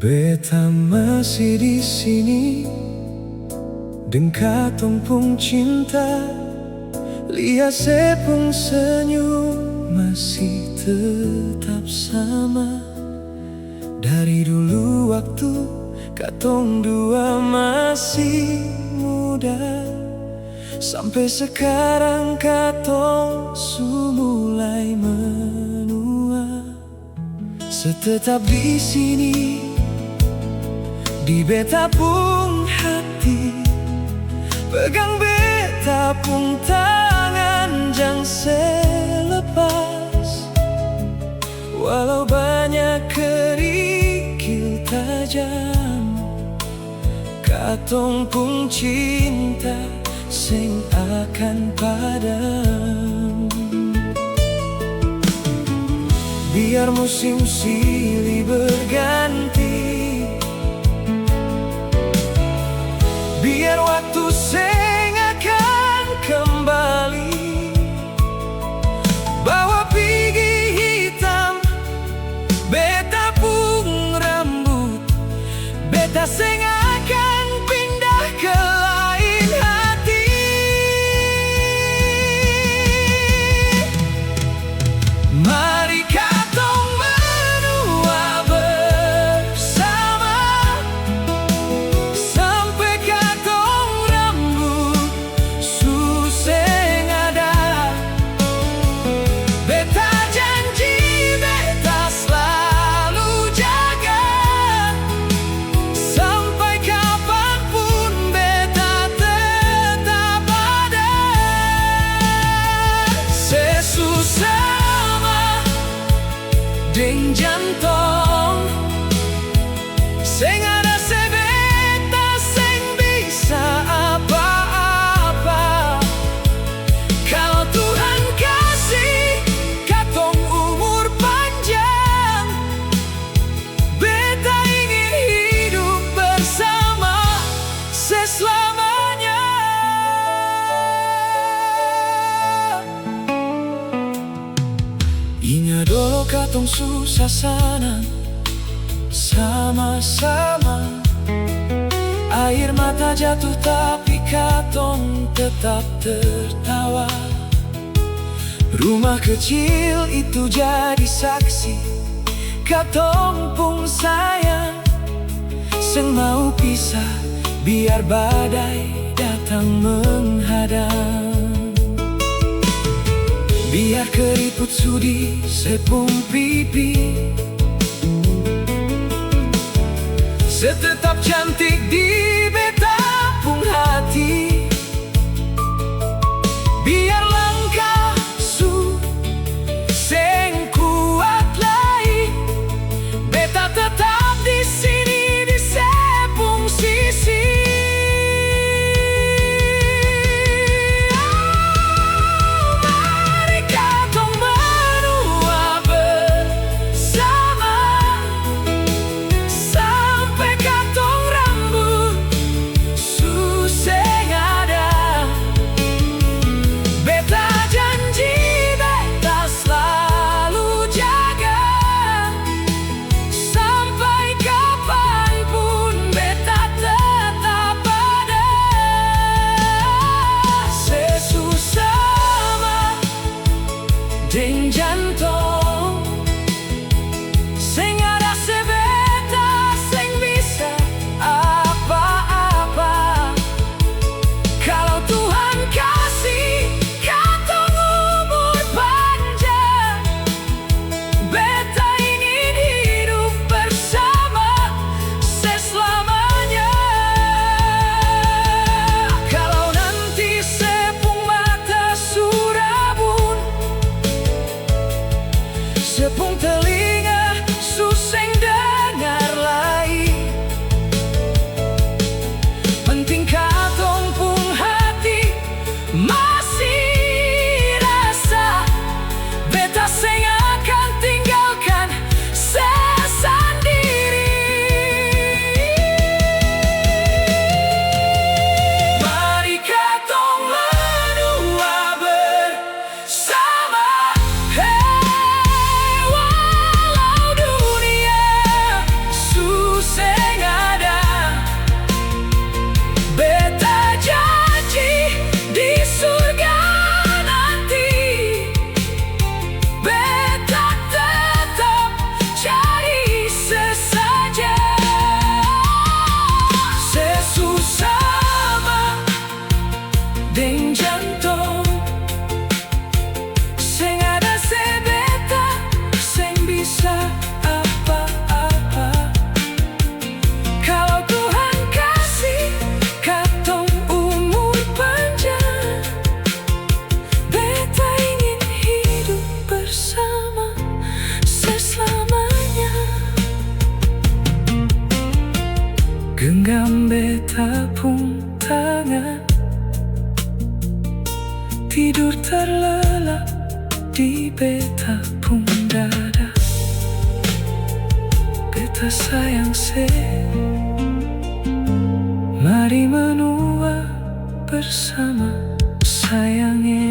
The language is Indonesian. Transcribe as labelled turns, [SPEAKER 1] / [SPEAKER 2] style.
[SPEAKER 1] Beta masih di sini, deng katong pung cinta. Lihat sepung senyum masih tetap sama. Dari dulu waktu katong dua masih muda, sampai sekarang katong su mulai menua. Setetap di sini, di beta pung hati, pegang beta pung tangan jang selepas. Walau banyak kerikil tajam, katong pung cinta sing akan padam. Biar musim silih berganti, biar waktu sing akan kembali, bawa pigi hitam beta pung rambut, beta sing akan pindah ke lain hati. Mari katong menua bersama, sampai katong rambut su sing ada. Beta janji beta selalu jaga, sampai kapanpun beta tetap ada. Sesusama deng jantong, sing ada sebeta sing bisa apa-apa. Kalau Tuhan kasih katong umur panjang, beta ingin hidup bersama seselamanya. Ingat dulu katong susah senang sama-sama, air mata jatuh tapi katong tetap tertawa. Rumah kecil itu jadi saksi katong pung sayang, seng mau pisah biar badai datang menghadang. Biar keriput sudi sepung pipi, setetap cantik di beta pung hati. Biar langkah su seng kuat lagi, beta tetap di sini di sepung sisi. Mari katong menua bersama, sampai katong rambut su seng ada. Beta janji beta selalu jaga, sampai kapanpun beta tetap ada. Sesusama deng jantong, sing ada sebeta sing bisa apa-apa. Kalau Tuhan kasih katong umur panjang, beta ingin hidup bersama seselamanya. Kalau nanti sepung mata surabun, sepung telinga suseng dengar lagi, penting katong pung hati masih rasa. Beta sing akan tinggalkan sesendiri. Mari katong menua bersama. Hey, wow. bisa apa-apa. Kalau Tuhan kasih katong umur panjang, beta ingin hidup bersama selamanya. Genggam beta pun tangan, tidur terlelap di beta pun dada. Beta sayang se, mari menua bersama sayangnya.